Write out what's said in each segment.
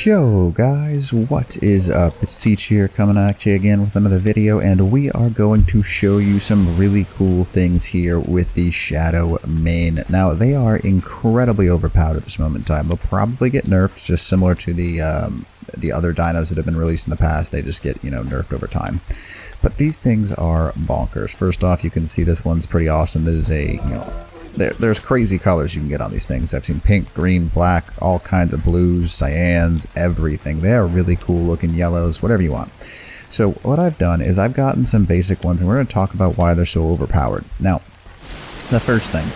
Yo guys, what is up? It's Teach here coming at you again with another video, and we are going to show you some really cool things here with the Shadowmane. Now, they are incredibly overpowered at this moment in time. They'll probably get nerfed, just similar to the other dinos that have been released in the past. They just get, nerfed over time. But these things are bonkers. First off, you can see this one's pretty awesome. It is a, there's crazy colors you can get on these things. I've seen pink, green, black, all kinds of blues, cyans, everything. They are really cool looking, yellows, whatever you want. So what I've done is I've gotten some basic ones, and we're going to talk about why they're so overpowered. Now, the first thing,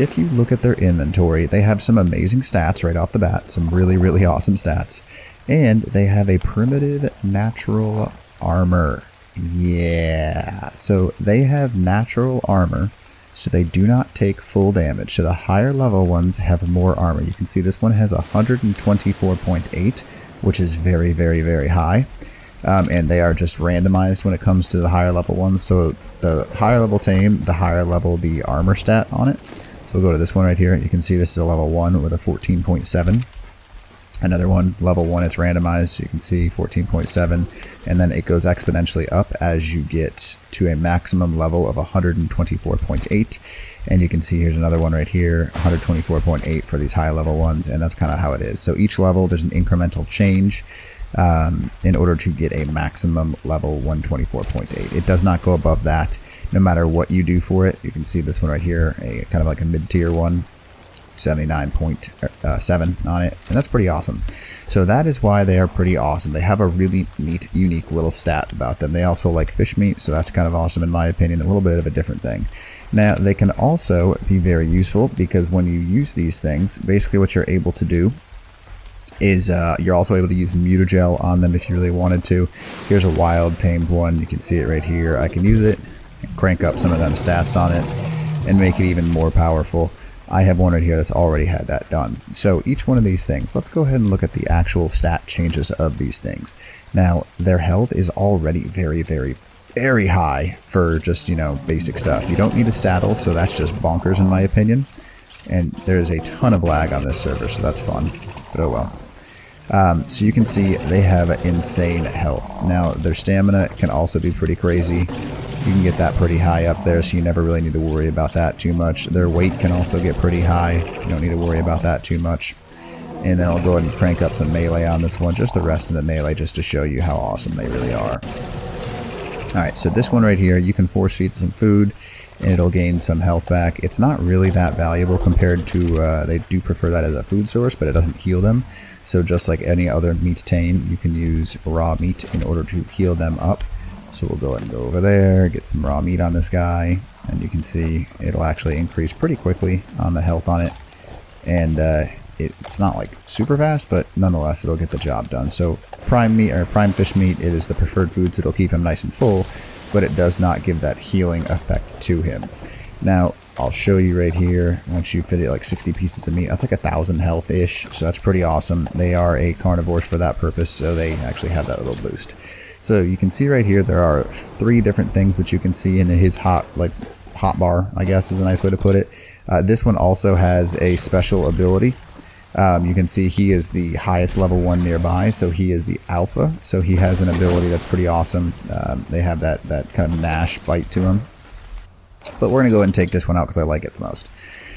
if you look at their inventory, they have some amazing stats right off the bat, some really, really awesome stats, and they have a primitive natural armor. Yeah, so they have natural armor, so they do not take full damage. So the higher level ones have more armor. You can see this one has 124.8, which is very, very, very high. And they are just randomized when it comes to the higher level ones. So the higher level tame, the higher level the armor stat on it. So we'll go to this one right here. You can see this is a level 1 with a 14.7. Another one, level 1, it's randomized, so you can see 14.7, and then it goes exponentially up as you get to a maximum level of 124.8, and you can see here's another one right here, 124.8 for these high level ones, and that's kind of how it is. So each level, there's an incremental change in order to get a maximum level 124.8. It does not go above that, no matter what you do for it. You can see this one right here, a kind of like a mid-tier one. 79.7 on it, and that's pretty awesome. So that is why they are pretty awesome. They have a really neat, unique little stat about them. They also like fish meat, so that's kind of awesome in my opinion, a little bit of a different thing. Now, they can also be very useful because when you use these things, basically what you're able to do is you're also able to use mutagel on them if you really wanted to. Here's a wild tamed one. You can see it right here. I can use it, crank up some of them stats on it, and make it even more powerful. I have one right here that's already had that done. So each one of these things, let's go ahead and look at the actual stat changes of these things. Now, their health is already very, very, very high for just, basic stuff. You don't need a saddle, so that's just bonkers in my opinion. And there's a ton of lag on this server, so that's fun. But oh well. So you can see they have insane health. Now, their stamina can also be pretty crazy. You can get that pretty high up there, so you never really need to worry about that too much. Their weight can also get pretty high. You don't need to worry about that too much. And then I'll go ahead and crank up some melee on this one, just the rest of the melee, just to show you how awesome they really are. Alright, so this one right here, you can force feed some food, and it'll gain some health back. It's not really that valuable compared to, they do prefer that as a food source, but it doesn't heal them. So just like any other meat tame, you can use raw meat in order to heal them up. So we'll go ahead and go over there, get some raw meat on this guy, and you can see it'll actually increase pretty quickly on the health on it. And it's not like super fast, but nonetheless it'll get the job done. So prime meat or prime fish meat, it is the preferred food, so it'll keep him nice and full, but it does not give that healing effect to him. Now, I'll show you right here, once you fit it like 60 pieces of meat, that's like 1,000 health-ish, so that's pretty awesome. They are a carnivores for that purpose, so they actually have that little boost. So you can see right here, there are 3 different things that you can see in his hot bar, I guess is a nice way to put it. This one also has a special ability. You can see he is the highest level one nearby, so he is the alpha, so he has an ability that's pretty awesome. They have that kind of gnash bite to him. But we're going to go ahead and take this one out because I like it the most.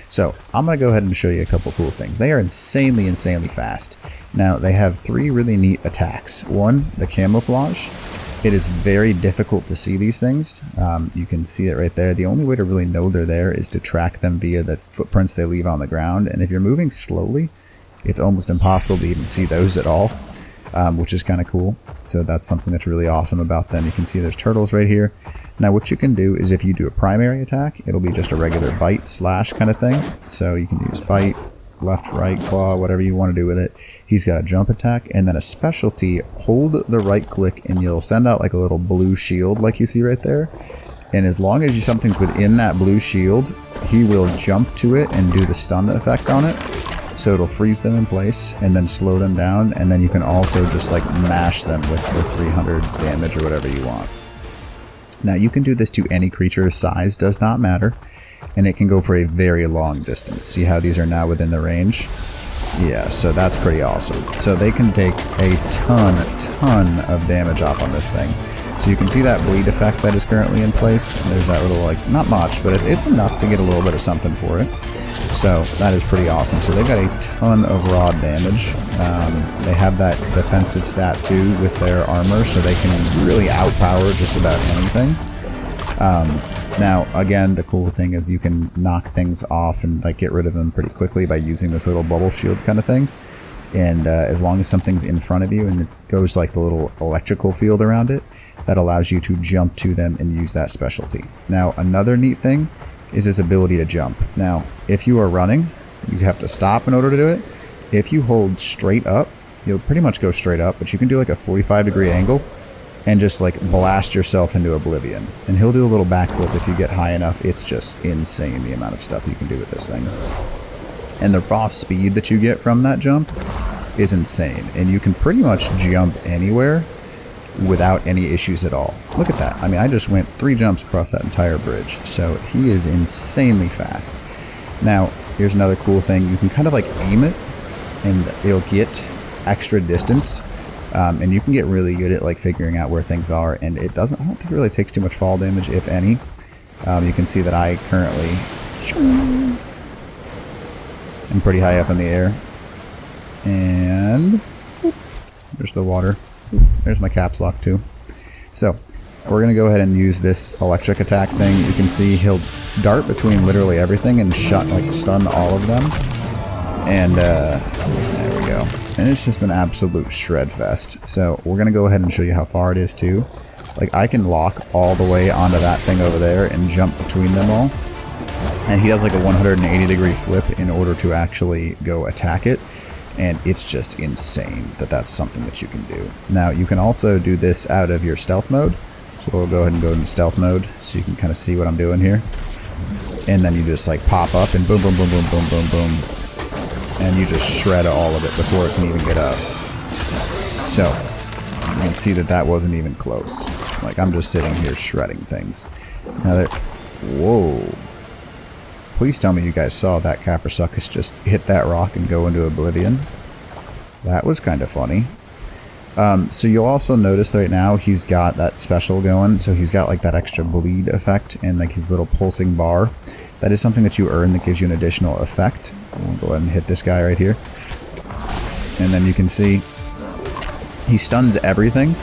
So I'm going to go ahead and show you a couple cool things. They are insanely, insanely fast. Now, they have 3 really neat attacks. One, the camouflage. It is very difficult to see these things. You can see it right there. The only way to really know they're there is to track them via the footprints they leave on the ground. And if you're moving slowly, it's almost impossible to even see those at all, which is kind of cool. So that's something that's really awesome about them. You can see there's turtles right here. Now what you can do is if you do a primary attack, it'll be just a regular bite slash kind of thing. So you can use bite, left, right, claw, whatever you want to do with it. He's got a jump attack, and then a specialty, hold the right click and you'll send out like a little blue shield like you see right there. And as long as something's within that blue shield, he will jump to it and do the stun effect on it. So it'll freeze them in place and then slow them down, and then you can also just like mash them with 300 damage or whatever you want. Now you can do this to any creature, size does not matter, and it can go for a very long distance. See how these are now within the range? Yeah, so that's pretty awesome. So they can take a ton of damage off on this thing. So you can see that bleed effect that is currently in place. There's that little, like, not much, but it's enough to get a little bit of something for it. So that is pretty awesome. So they've got a ton of raw damage. They have that defensive stat too with their armor, so they can really outpower just about anything. Now, again, the cool thing is you can knock things off and like get rid of them pretty quickly by using this little bubble shield kind of thing. And as long as something's in front of you and it goes like the little electrical field around it, that allows you to jump to them and use that specialty. Now, another neat thing is his ability to jump. Now, if you are running, you have to stop in order to do it. If you hold straight up, you'll pretty much go straight up, but you can do like a 45-degree angle and just like blast yourself into oblivion. And he'll do a little backflip if you get high enough. It's just insane the amount of stuff you can do with this thing. And the raw speed that you get from that jump is insane. And you can pretty much jump anywhere without any issues at all. Look at that. I mean, I just went 3 jumps across that entire bridge. So he is insanely fast. Now, here's another cool thing. You can kind of like aim it and it'll get extra distance. And you can get really good at like figuring out where things are, and I don't think it really takes too much fall damage, if any. You can see that I currently am pretty high up in the air. And there's the water. There's my caps lock too. So we're going to go ahead and use this electric attack thing. You can see he'll dart between literally everything and stun all of them. And there we go. And it's just an absolute shred fest. So we're going to go ahead and show you how far it is too. Like, I can lock all the way onto that thing over there and jump between them all. And he does like a 180-degree flip in order to actually go attack it. And it's just insane that that's something that you can do. Now, you can also do this out of your stealth mode. So we'll go ahead and go into stealth mode so you can kind of see what I'm doing here. And then you just like pop up and boom, boom, boom, boom, boom, boom, boom. And you just shred all of it before it can even get up. So you can see that that wasn't even close. Like, I'm just sitting here shredding things. Now, whoa. Please tell me you guys saw that Caprasuchus just hit that rock and go into oblivion. That was kind of funny. So you'll also notice right now he's got that special going. So he's got like that extra bleed effect and like his little pulsing bar. That is something that you earn that gives you an additional effect. We'll go ahead and hit this guy right here. And then you can see he stuns everything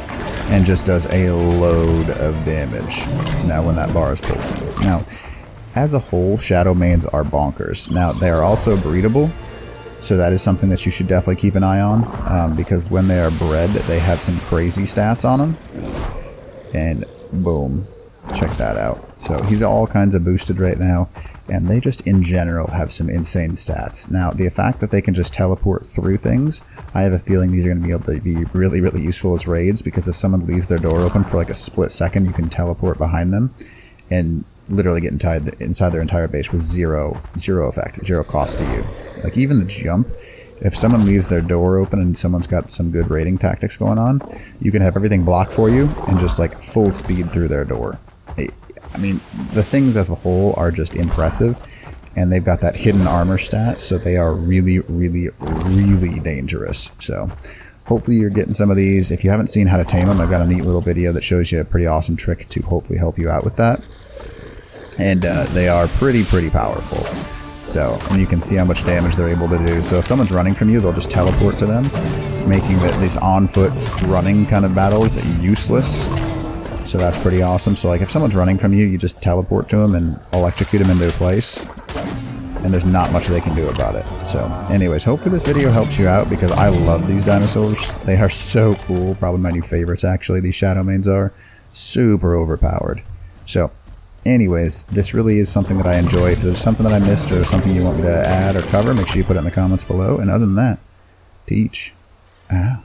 and just does a load of damage now when that bar is pulsing. Now, as a whole, Shadowmanes are bonkers. Now, they are also breedable, so that is something that you should definitely keep an eye on, because when they are bred, they have some crazy stats on them. And boom, check that out. So he's all kinds of boosted right now, and they just in general have some insane stats. Now, the fact that they can just teleport through things, I have a feeling these are going to be able to be really, really useful as raids, because if someone leaves their door open for like a split second, you can teleport behind them and literally get inside their entire base with zero effect, zero cost to you. Like, even the jump, if someone leaves their door open and someone's got some good raiding tactics going on, you can have everything blocked for you and just like full speed through their door. I mean, the things as a whole are just impressive, and they've got that hidden armor stat, so they are really, really, really dangerous. So hopefully you're getting some of these. If you haven't seen how to tame them, I've got a neat little video that shows you a pretty awesome trick to hopefully help you out with that. And they are pretty powerful. So, and you can see how much damage they're able to do. So if someone's running from you, they'll just teleport to them, making these on-foot running kind of battles useless. So that's pretty awesome. So like if someone's running from you, you just teleport to them and electrocute them into their place. And there's not much they can do about it. So anyways, hopefully this video helps you out, because I love these dinosaurs. They are so cool. Probably my new favorites, actually. These Shadowmanes are super overpowered. So anyways, this really is something that I enjoy. If there's something that I missed or something you want me to add or cover, make sure you put it in the comments below. And other than that, teach out.